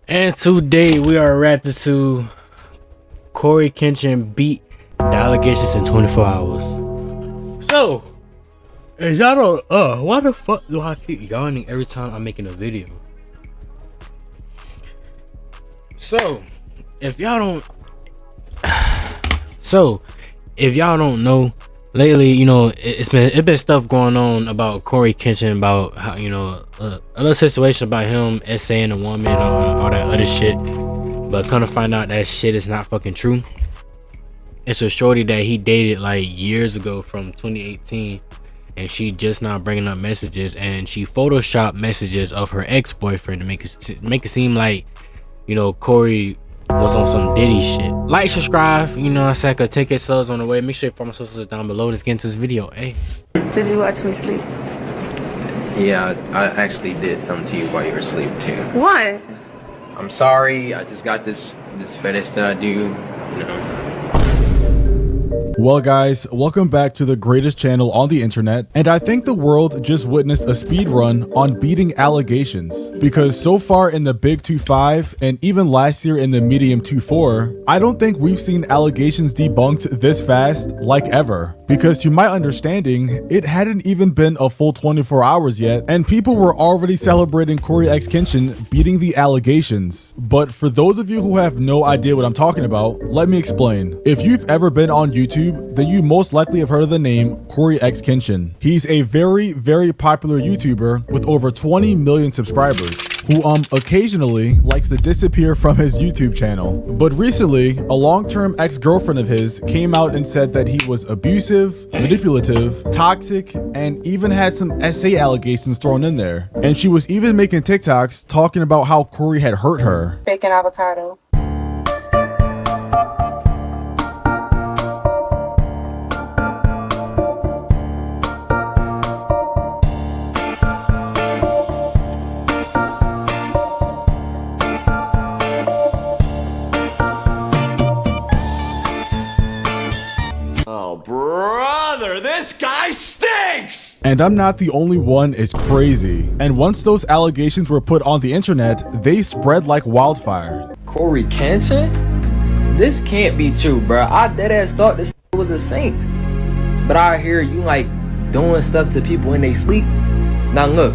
And today we are reacting to Cory Kenshin beat the allegations in 24 hours. So, if y'all don't, why the fuck do I keep yawning every time I'm making a video? So, if y'all don't, know, lately, it's been stuff going on about Cory Kenshin, about how, a little situation about him essaying a woman or all that other shit. But kind of find out that shit is not fucking true. It's a shorty that he dated like years ago from 2018, and she just now bringing up messages, and she photoshopped messages of her ex-boyfriend to make it seem like, Cory was on some Diddy shit. Like, subscribe, I said, take it slows on the way. Make sure you follow my socials down below. Let's get into this video. Hey, did you watch me sleep? Yeah, I actually did something to you while you were asleep too. What? I'm sorry. I just got this fetish that I do, Well guys, welcome back to the greatest channel on the internet, and I think the world just witnessed a speed run on beating allegations, because so far in the big 2.5 and even last year in the medium 2.4, I don't think we've seen allegations debunked this fast like ever. Because to my understanding, it hadn't even been a full 24 hours yet, and people were already celebrating Cory X Kenshin beating the allegations. But for those of you who have no idea what I'm talking about, let me explain. If you've ever been on YouTube, then you most likely have heard of the name Cory X Kenshin. He's a very, very popular YouTuber with over 20 million subscribers, who occasionally likes to disappear from his YouTube channel. But recently, a long-term ex-girlfriend of his came out and said that he was abusive, manipulative, toxic, and even had some SA allegations thrown in there. And she was even making TikToks talking about how Cory had hurt her. Bacon avocado. Oh, brother, this guy stinks! And I'm not the only one, is crazy. And once those allegations were put on the internet, they spread like wildfire. Cory Kenshin? This can't be true, bro. I deadass thought this was a saint. But I hear you like doing stuff to people when they sleep. Now look,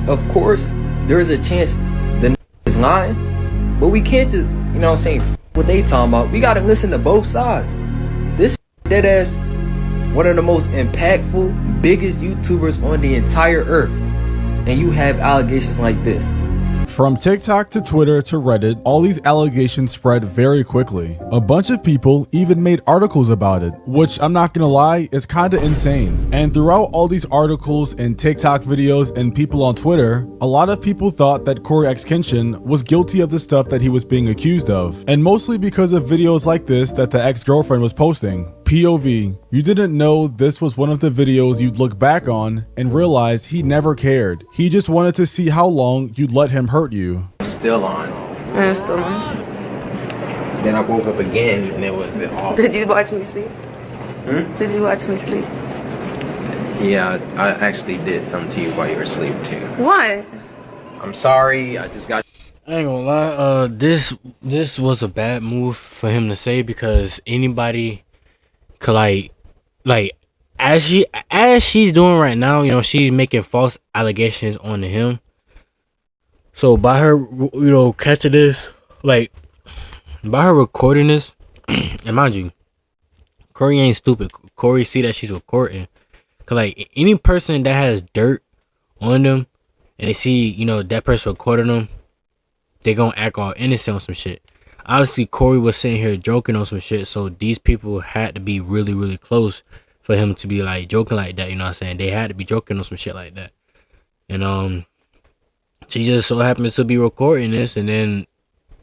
of course, there's a chance the is lying, but we can't just, what they talking about. We gotta listen to both sides. This deadass, one of the most impactful, biggest YouTubers on the entire earth, and you have allegations like this. From TikTok to Twitter to Reddit, all these allegations spread very quickly. A bunch of people even made articles about it, which I'm not gonna lie, is kinda insane. And throughout all these articles and TikTok videos and people on Twitter, a lot of people thought that Cory X Kenshin was guilty of the stuff that he was being accused of. And mostly because of videos like this that the ex-girlfriend was posting. POV, you didn't know this was one of the videos you'd look back on and realize he never cared. He just wanted to see how long you'd let him hurt you. Still on. It's still on. Then I woke up again and it was off. Did you watch me sleep? Hmm? Did you watch me sleep? Yeah, I actually did something to you while you were asleep too. What? I'm sorry. I just got. I ain't gonna lie. This was a bad move for him to say, because anybody could like as she's doing right now, she's making false allegations onto him. So by her, catching this, by her recording this, and mind you, Cory ain't stupid. Cory see that she's recording, cause any person that has dirt on them, and they see that person recording them, they gonna act all innocent on some shit. Obviously, Cory was sitting here joking on some shit, so these people had to be really, really close for him to be joking like that. You know what I'm saying? They had to be joking on some shit like that. And she just so happened to be recording this, and then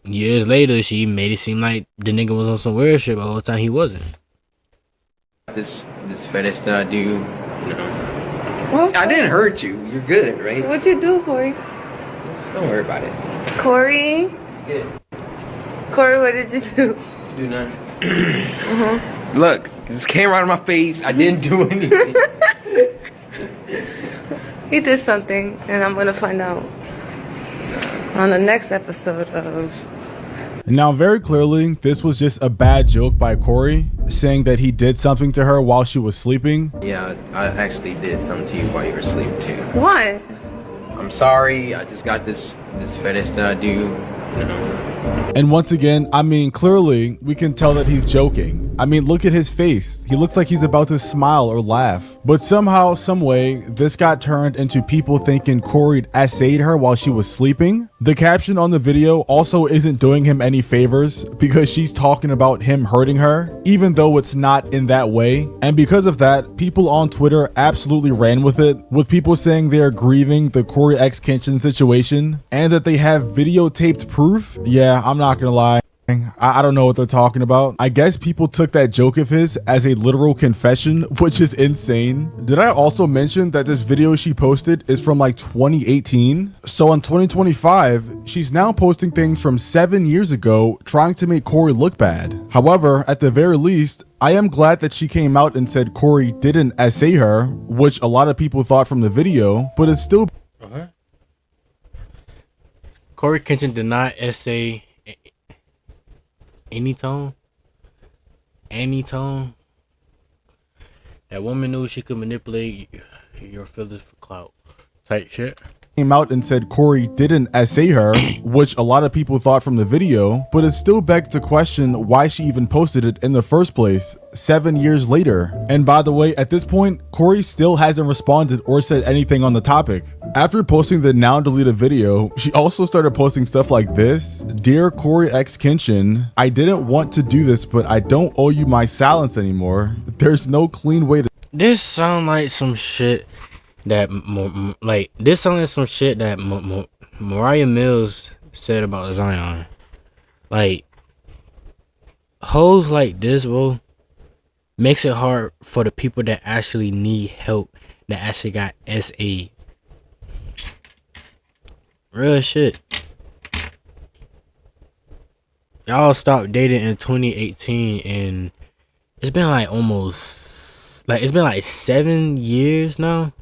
years later, she made it seem like the nigga was on some weird shit, but the whole time he wasn't. This fetish that I do, What? I didn't hurt you. You're good, right? What'd you do, Cory? Just don't worry about it. Cory? Yeah. Cory, what did you do? Do nothing. Look, this came right in my face. I didn't do anything. He did something, and I'm gonna find out. On the next episode of... Now, very clearly, this was just a bad joke by Cory, saying that he did something to her while she was sleeping. Yeah, I actually did something to you while you were asleep too. What? I'm sorry. I just got this fetish that I do. You know. And once again, I mean, clearly, we can tell that he's joking. I mean, look at his face. He looks like he's about to smile or laugh. But somehow, some way, this got turned into people thinking Cory essayed her while she was sleeping. The caption on the video also isn't doing him any favors because she's talking about him hurting her, even though it's not in that way. And because of that, people on Twitter absolutely ran with it, with people saying they are grieving the Cory X Kenshin situation and that they have videotaped proof. Yeah, I'm not gonna lie. I don't know what they're talking about. I guess people took that joke of his as a literal confession, which is insane. Did I also mention that this video she posted is from like 2018? So in 2025, she's now posting things from 7 years ago, trying to make Cory look bad. However, at the very least, I am glad that she came out and said Cory didn't essay her, which a lot of people thought from the video, but it's still... Cory Kenshin did not essay any tone. That woman knew she could manipulate your feelings for clout. Type shit. Came out and said Cory didn't essay her, which a lot of people thought from the video, but it still begs to question why she even posted it in the first place 7 years later. And by the way, at this point, Cory still hasn't responded or said anything on the topic. After posting the now deleted video, she also started posting stuff like this. Dear Cory X Kenshin, I didn't want to do this, but I don't owe you my silence anymore. There's no clean way to... This sound like some shit that Mariah Mills said about Zion. Like, hoes like this, bro, makes it hard for the people that actually need help, that actually got SA. Real shit. Y'all stopped dating in 2018 and it's been like almost, like, it's been like 7 years now.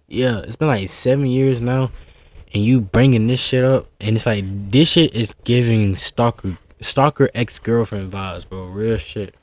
Yeah, it's been like 7 years now, and you bringing this shit up, and it's like, this shit is giving stalker ex-girlfriend vibes, bro. Real shit.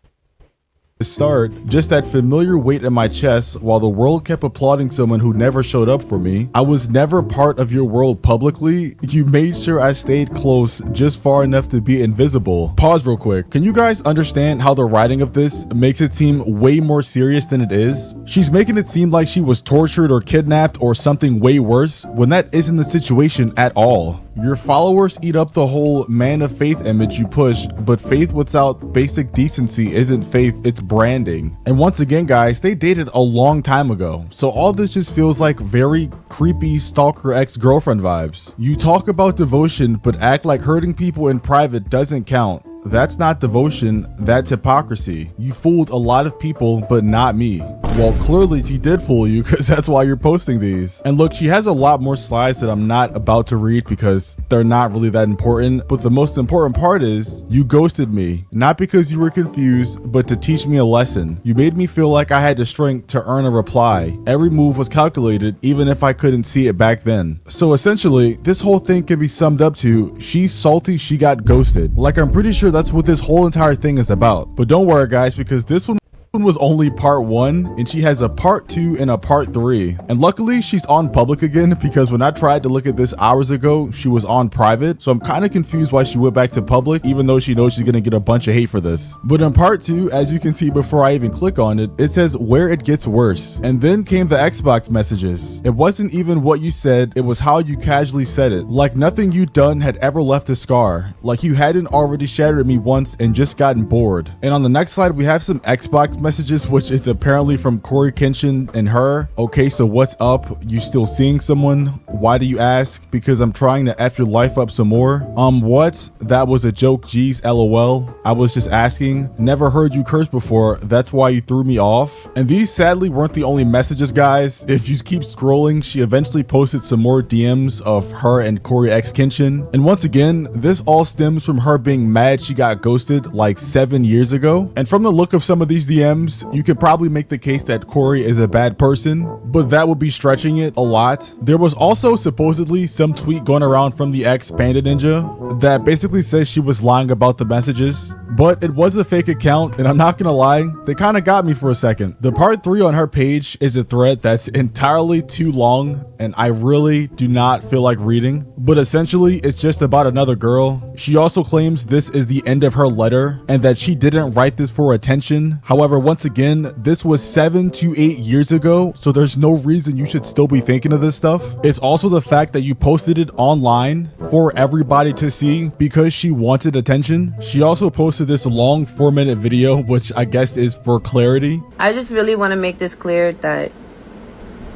Start, just that familiar weight in my chest while the world kept applauding someone who never showed up for me. I was never part of your world publicly. You made sure I stayed close just far enough to be invisible. Pause real quick. Can you guys understand how the writing of this makes it seem way more serious than it is? She's making it seem like she was tortured or kidnapped or something way worse when that isn't the situation at all. Your followers eat up the whole man of faith image you push, but faith without basic decency isn't faith, it's branding. And once again, guys, they dated a long time ago, so all this just feels like very creepy stalker ex-girlfriend vibes. You talk about devotion, but act like hurting people in private doesn't count. That's not devotion, that's hypocrisy. You fooled a lot of people, but not me. Well, clearly she did fool you because that's why you're posting these. And look, she has a lot more slides that I'm not about to read because they're not really that important. But the most important part is you ghosted me, not because you were confused, but to teach me a lesson. You made me feel like I had the strength to earn a reply. Every move was calculated, even if I couldn't see it back then. So essentially, this whole thing can be summed up to she's salty she got ghosted. Like, I'm pretty sure that's what this whole entire thing is about. But don't worry, guys, because this one was only part 1 and she has a part 2 and a part 3, and luckily she's on public again because when I tried to look at this hours ago she was on private, so I'm kind of confused why she went back to public even though she knows she's gonna get a bunch of hate for this. But in part 2, as you can see before I even click on it, it says where it gets worse, and then came the Xbox messages. It wasn't even what you said, it was how you casually said it, like nothing you'd done had ever left a scar, like you hadn't already shattered me once and just gotten bored. And on the next slide we have some Xbox messages, which is apparently from Cory Kenshin and her. Okay, so what's up? You still seeing someone? Why do you ask? Because I'm trying to F your life up some more. What? That was a joke, geez, LOL. I was just asking. Never heard you curse before. That's why you threw me off. And these sadly weren't the only messages, guys. If you keep scrolling, she eventually posted some more DMs of her and Cory X Kenshin. And once again, this all stems from her being mad she got ghosted like 7 years ago. And from the look of some of these DMs, DMs, you could probably make the case that Cory is a bad person, but that would be stretching it a lot. There was also supposedly some tweet going around from the ex Panda Ninja that basically says she was lying about the messages, but it was a fake account, and I'm not gonna lie, they kind of got me for a second. The part 3 on her page is a thread that's entirely too long, and I really do not feel like reading, but essentially it's just about another girl. She also claims this is the end of her letter and that she didn't write this for attention. However, once again, this was 7 to 8 years ago, so there's no reason you should still be thinking of this stuff. It's also the fact that you posted it online for everybody to see because she wanted attention. She also posted this long 4-minute video, which I guess is for clarity. I just really want to make this clear that,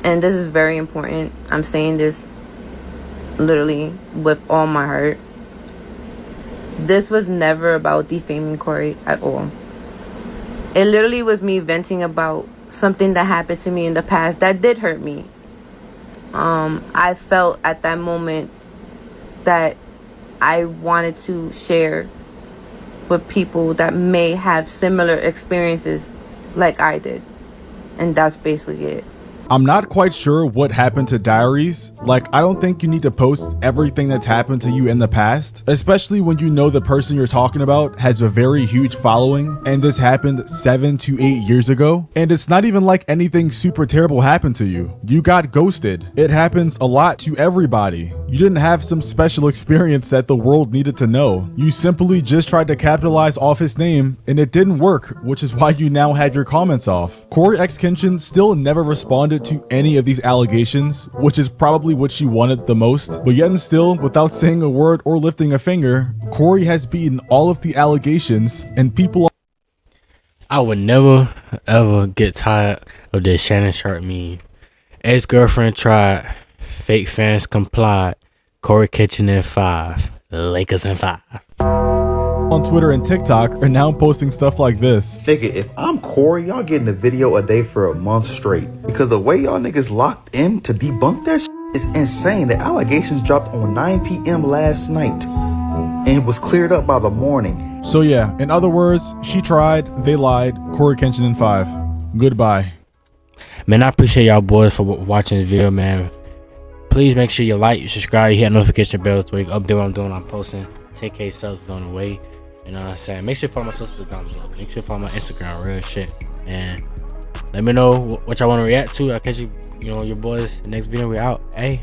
and this is very important, I'm saying this literally with all my heart, this was never about defaming Cory at all. It literally was me venting about something that happened to me in the past that did hurt me. I felt at that moment that I wanted to share with people that may have similar experiences like I did. And that's basically it. I'm not quite sure what happened to Diaries. Like, I don't think you need to post everything that's happened to you in the past, especially when you know the person you're talking about has a very huge following and this happened 7 to 8 years ago. And it's not even like anything super terrible happened to you. You got ghosted. It happens a lot to everybody. You didn't have some special experience that the world needed to know. You simply just tried to capitalize off his name and it didn't work, which is why you now had your comments off. Cory X Kenshin still never responded to any of these allegations, which is probably what she wanted the most. But yet and still, without saying a word or lifting a finger, Cory has beaten all of the allegations and people. I would never ever get tired of this Shannon Sharp meme. Ex-girlfriend tried, fake fans complied. Cory Kitchen in 5, Lakers in 5. On Twitter and TikTok are now posting stuff like this. Nigga, if I'm Cory, y'all getting a video a day for a month straight. Because the way y'all niggas locked in to debunk that shit is insane. The allegations dropped on 9 p.m. last night. And it was cleared up by the morning. So yeah, in other words, she tried, they lied, Cory Kenshin in 5. Goodbye. Man, I appreciate y'all boys for watching this video, man. Please make sure you like, subscribe, hit that notification bell so you can update what I'm doing. I'm posting. 10K subs is on the way. You know what I'm saying? Make sure you follow my socials down below. Make sure you follow my Instagram, real shit. And let me know what y'all want to react to. I'll catch you, your boys next video. We out. Hey.